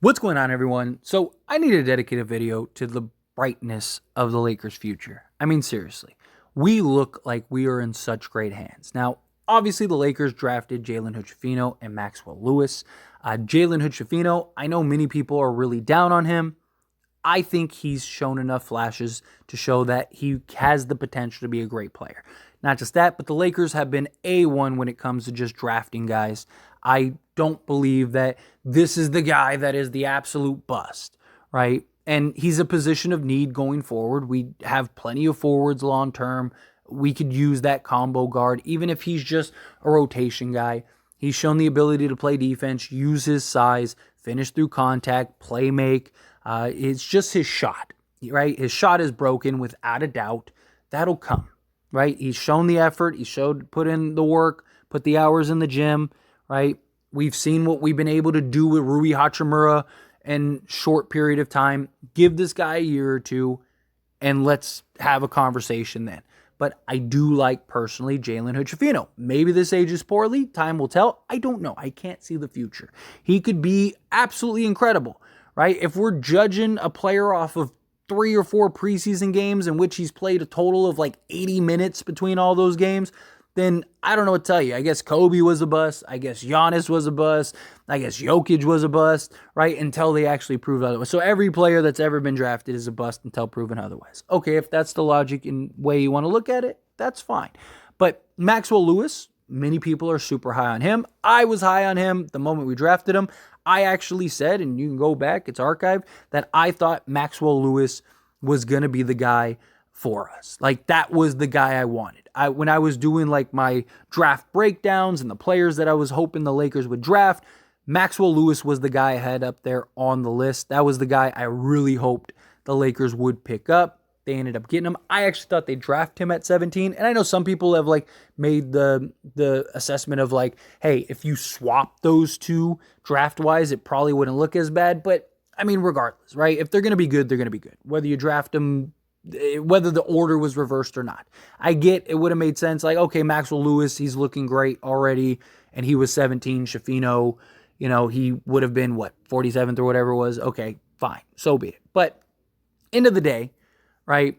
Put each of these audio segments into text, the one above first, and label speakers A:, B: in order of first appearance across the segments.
A: What's going on, everyone? So I need to dedicate a video to the brightness of the Lakers' future. I mean, seriously, we look like we are in such great hands. Now, obviously, the Lakers drafted Jalen Hood-Schifino and Maxwell Lewis. Jalen Hood-Schifino, I know many people are really down on him. I think he's shown enough flashes to show that he has the potential to be a great player. Not just that, but the Lakers have been A1 when it comes to just drafting guys. I don't believe that this is the guy that is the absolute bust, right? And he's a position of need going forward. We have plenty of forwards long term. We could use that combo guard, even if he's just a rotation guy. He's shown the ability to play defense, use his size, finish through contact, play make. It's just his shot, right? His shot is broken without a doubt. That'll come, right? He's shown the effort. He showed, put in the work, put the hours in the gym, right? We've seen what we've been able to do with Rui Hachimura in short period of time. Give this guy a year or two, and let's have a conversation then. But I do like, personally, Jalen Hood-Schifino. Maybe this ages poorly. Time will tell. I don't know. I can't see the future. He could be absolutely incredible, right? If we're judging a player off of 3 or 4 preseason games in which he's played a total of like 80 minutes between all those games, then I don't know what to tell you. I guess Kobe was a bust. I guess Giannis was a bust. I guess Jokic was a bust, right? Until they actually proved otherwise. So every player that's ever been drafted is a bust until proven otherwise. Okay, if that's the logic and way you want to look at it, that's fine. But Maxwell Lewis, many people are super high on him. I was high on him the moment we drafted him. I actually said, and you can go back, it's archived, that I thought Maxwell Lewis was going to be the guy for us. Like, that was the guy I wanted. When I was doing like my draft breakdowns and the players that I was hoping the Lakers would draft, Maxwell Lewis was the guy I had up there on the list. That was the guy I really hoped the Lakers would pick up. They ended up getting him. I actually thought they'd draft him at 17. And I know some people have like made the assessment of like, hey, if you swap those two draft-wise, it probably wouldn't look as bad. But I mean, regardless, right? If they're going to be good, they're going to be good. Whether you draft them, whether the order was reversed or not. I get it would have made sense. Like, okay, Maxwell Lewis, he's looking great already. And he was 17. Schifino, he would have been, 47th or whatever it was. Okay, fine. So be it. But end of the day, right,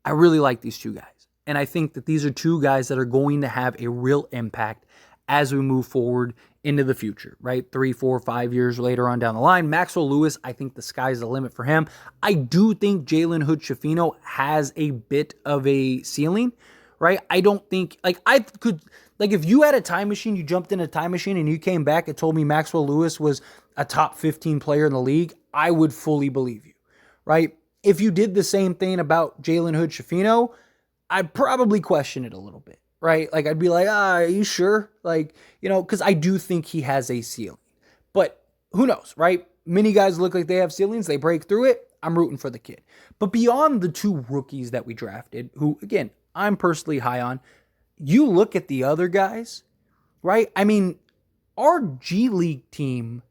A: I really like these two guys. And I think that these are two guys that are going to have a real impact as we move forward into the future, right? 3, 4, 5 years later on down the line. Maxwell Lewis, I think the sky's the limit for him. I do think Jalen Hood-Schifino has a bit of a ceiling, right? I don't think, if you had a time machine, you jumped in a time machine and you came back and told me Maxwell Lewis was a top 15 player in the league, I would fully believe you, right? If you did the same thing about Jalen Hood-Schifino, I'd probably question it a little bit, right? Like, I'd be like, are you sure? Because I do think he has a ceiling. But who knows, right? Many guys look like they have ceilings. They break through it. I'm rooting for the kid. But beyond the 2 rookies that we drafted, who, again, I'm personally high on, you look at the other guys, right? I mean, our G League team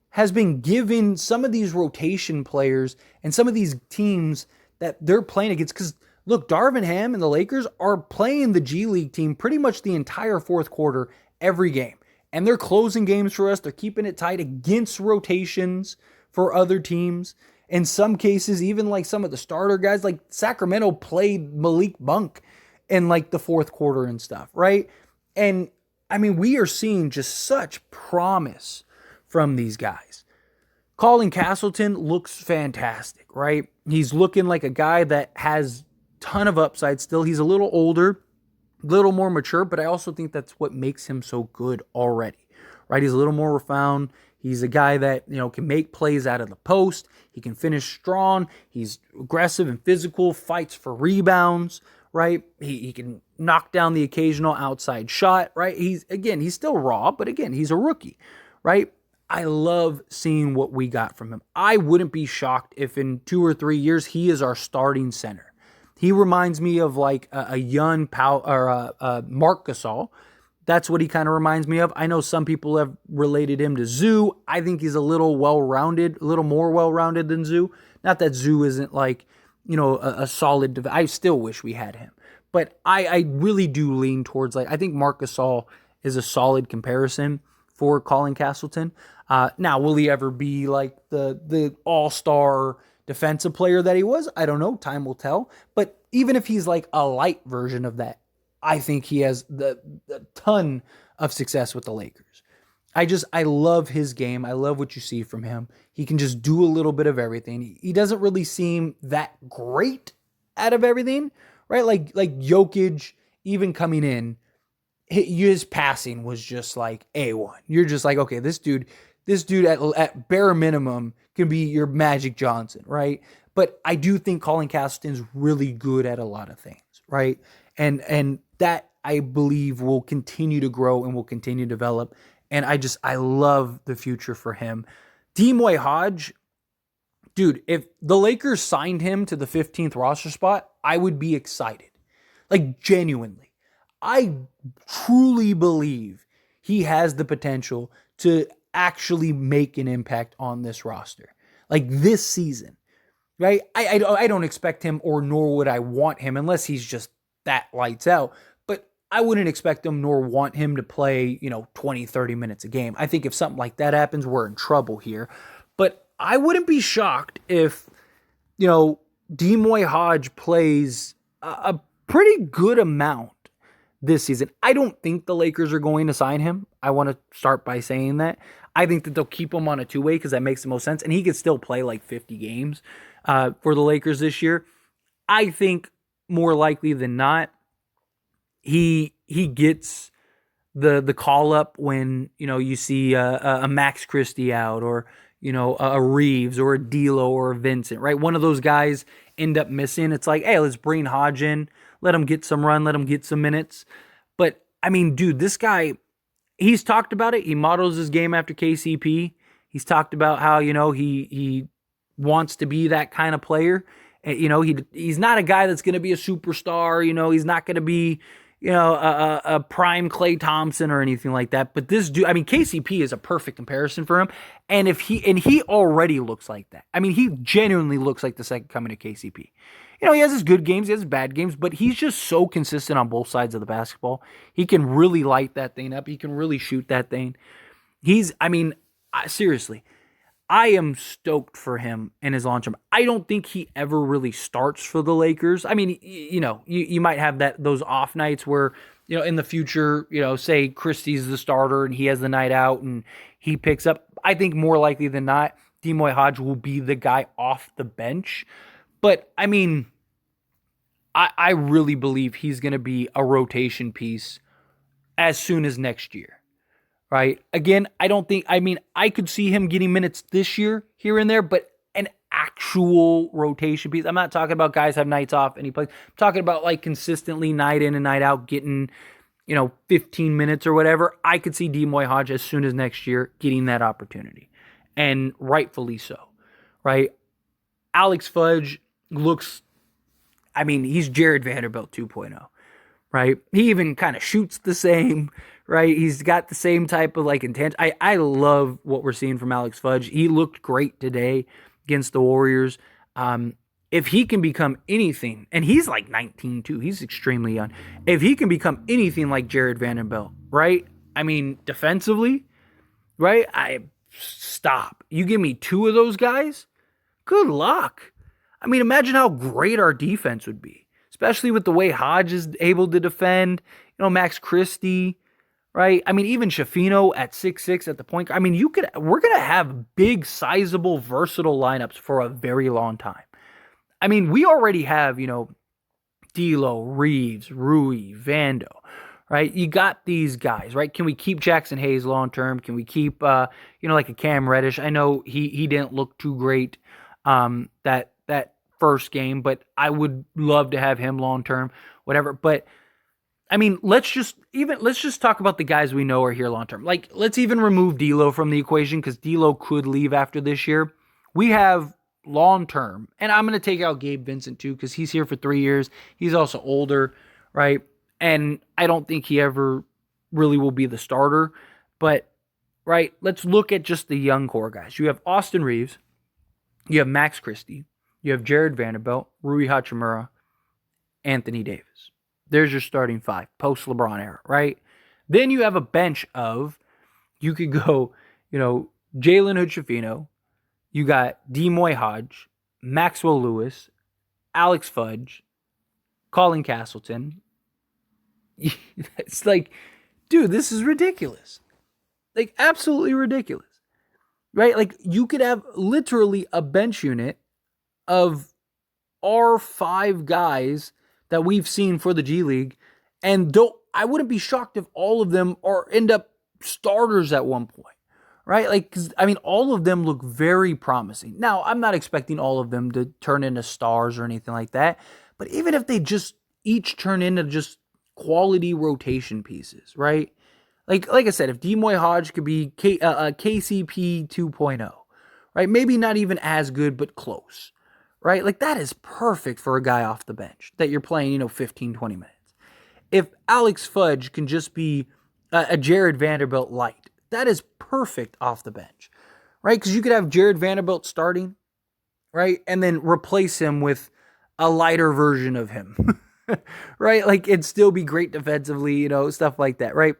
A: has been given some of these rotation players and some of these teams that they're playing against. Because, look, Darvin Ham and the Lakers are playing the G League team pretty much the entire fourth quarter every game. And they're closing games for us. They're keeping it tight against rotations for other teams. In some cases, even like some of the starter guys, like Sacramento played Malik Monk in like the fourth quarter and stuff, right? And I mean, we are seeing just such promise from these guys. Colin Castleton looks fantastic, right? He's looking like a guy that has ton of upside still. He's a little older, a little more mature, but I also think that's what makes him so good already, right? He's a little more refined. He's a guy that, can make plays out of the post. He can finish strong. He's aggressive and physical, fights for rebounds, right? He can knock down the occasional outside shot, right? He's still raw, but again, he's a rookie, right? I love seeing what we got from him. I wouldn't be shocked if in 2 or 3 years he is our starting center. He reminds me of like a young Mark Gasol. That's what he kind of reminds me of. I know some people have related him to Zoo. I think he's a little well-rounded, a little more well-rounded than Zoo. Not that Zoo isn't like, a solid. I still wish we had him. But I really do lean towards I think Mark Gasol is a solid comparison for Colin Castleton. Now, will he ever be like the all-star defensive player that he was? I don't know. Time will tell. But even if he's like a light version of that, I think he has the ton of success with the Lakers. I love his game. I love what you see from him. He can just do a little bit of everything. He doesn't really seem that great out of everything, right? Like Jokic, even coming in, his passing was just like A1. You're just like, okay, this dude at bare minimum can be your Magic Johnson, right? But I do think Colin Castleton's really good at a lot of things, right? And that I believe will continue to grow and will continue to develop. And I love the future for him. Demoy Hodge, dude, if the Lakers signed him to the 15th roster spot, I would be excited. Like, genuinely. I truly believe he has the potential to actually make an impact on this roster. Like, this season, right? I don't expect him, or nor would I want him, unless he's just that lights out. But I wouldn't expect him nor want him to play, 20, 30 minutes a game. I think if something like that happens, we're in trouble here. But I wouldn't be shocked if, Demoy Hodge plays a pretty good amount this season. I don't think the Lakers are going to sign him. I want to start by saying that. I think that they'll keep him on a two-way because that makes the most sense. And he could still play like 50 games for the Lakers this year. I think more likely than not, he gets the call up when, you see a Max Christie out, or, a Reeves or a D'Lo or a Vincent, right? One of those guys end up missing. It's like, hey, let's bring Hodge in, let him get some run, let him get some minutes. But I mean, dude, this guy, he's talked about it. He models his game after KCP. He's talked about how, he wants to be that kind of player. He's not a guy that's going to be a superstar. He's not going to be, a prime Klay Thompson or anything like that. But this dude, I mean, KCP is a perfect comparison for him. And he already looks like that. I mean, he genuinely looks like the second coming of KCP. He has his good games, he has his bad games, but he's just so consistent on both sides of the basketball. He can really light that thing up. He can really shoot that thing. Seriously, I am stoked for him in his long term. I don't think he ever really starts for the Lakers. I mean, you might have those off nights where, in the future, say Christie's the starter and he has the night out and he picks up. I think more likely than not, Demoy Hodge will be the guy off the bench. But, I mean, I really believe he's going to be a rotation piece as soon as next year, right? Again, I could see him getting minutes this year, here and there, but an actual rotation piece. I'm not talking about guys have nights off and he plays. I'm talking about like consistently night in and night out getting, 15 minutes or whatever. I could see Demoy Hodge as soon as next year getting that opportunity, and rightfully so, right? Alex Fudge looks, he's Jared Vanderbilt 2.0, right? He even kind of shoots the same, right? He's got the same type of like intent. I love what we're seeing from Alex Fudge. He looked great today against the Warriors. If he can become anything, and he's like 19 too, he's extremely young. If he can become anything like Jared Vanderbilt, right? Defensively, right? Stop. You give me two of those guys, good luck. Imagine how great our defense would be, especially with the way Hodge is able to defend, Max Christie, right? Even Shafino at 6'6" at the point. We're going to have big, sizable, versatile lineups for a very long time. We already have, D'Lo, Reeves, Rui, Vando, right? You got these guys, right? Can we keep Jackson Hayes long-term? Can we keep, like a Cam Reddish? I know he didn't look too great that first game, but I would love to have him long-term, whatever. But let's just talk about the guys we know are here long-term. Like, let's even remove D'Lo from the equation, because D'Lo could leave after this year. We have long-term, and I'm going to take out Gabe Vincent too, because he's here for 3 years. He's also older, right? And I don't think he ever really will be the starter. But, right, let's look at just the young core guys. You have Austin Reeves. You have Max Christie. You have Jared Vanderbilt, Rui Hachimura, Anthony Davis. There's your starting five, post-LeBron era, right? Then you have a bench of you could go, Jalen Hood-Schifino. You got Demoy Hodge, Maxwell Lewis, Alex Fudge, Colin Castleton. It's like, dude, this is ridiculous. Like, absolutely ridiculous. Right? Like, you could have literally a bench unit of our 5 guys that we've seen for the G League, and I wouldn't be shocked if all of them end up starters at one point. Right? Like, 'cause, I mean, all of them look very promising. Now, I'm not expecting all of them to turn into stars or anything like that, but even if they just each turn into just quality rotation pieces, right? Like I said, if Demoy Hodge could be KCP 2.0, right? Maybe not even as good, but close, right? Like, that is perfect for a guy off the bench that you're playing, 15, 20 minutes. If Alex Fudge can just be a Jared Vanderbilt light, that is perfect off the bench, right? Because you could have Jared Vanderbilt starting, right? And then replace him with a lighter version of him, right? Like, it'd still be great defensively, stuff like that, right?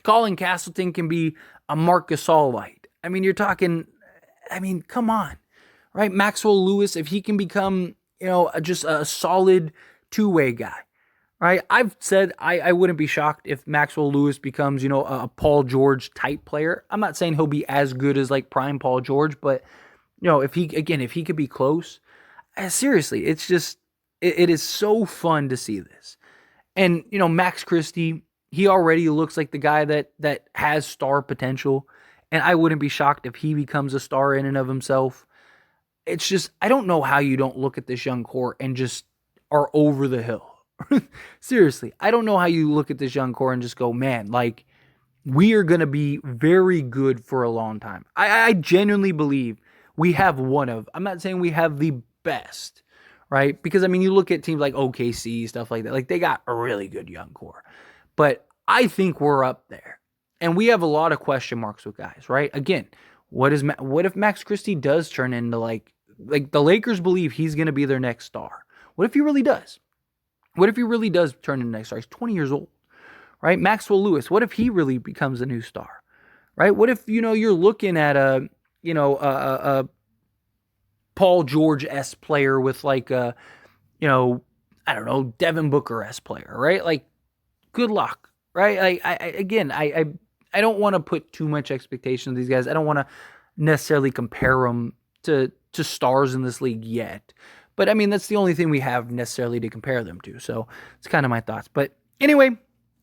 A: Colin Castleton can be a Marc Gasol light. I mean, you're talking, come on, right? Maxwell Lewis, if he can become, just a solid two-way guy, right? I've said I wouldn't be shocked if Maxwell Lewis becomes, a Paul George type player. I'm not saying he'll be as good as like prime Paul George, but, if he could be close, seriously, it's just, it is so fun to see this. And, Max Christie, he already looks like the guy that has star potential, and I wouldn't be shocked if he becomes a star in and of himself. It's just, I don't know how you don't look at this young core and just are over the hill. Seriously, I don't know how you look at this young core and just go, man, like, we are going to be very good for a long time. I genuinely believe we have I'm not saying we have the best, right? Because, you look at teams like OKC, stuff like that. Like, they got a really good young core. But I think we're up there. And we have a lot of question marks with guys, right? Again, what if Max Christie does turn into like the Lakers believe he's going to be their next star? What if he really does? What if he really does turn into the next star? He's 20 years old, right? Maxwell Lewis, what if he really becomes a new star, right? What if, you're looking at a Paul George-esque player with like a, I don't know, Devin Booker-esque player, right? Like, good luck, right? I don't want to put too much expectation on these guys. I don't want to necessarily compare them to stars in this league yet. But, that's the only thing we have necessarily to compare them to. So, it's kind of my thoughts. But anyway,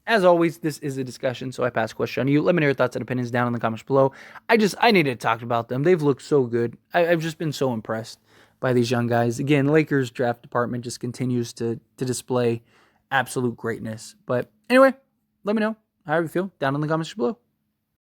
A: as always, this is a discussion, so I pass the question on to you. Let me know your thoughts and opinions down in the comments below. I need to talk about them. They've looked so good. I've just been so impressed by these young guys. Again, Lakers draft department just continues to display absolute greatness. But anyway, let me know how you feel down in the comments below.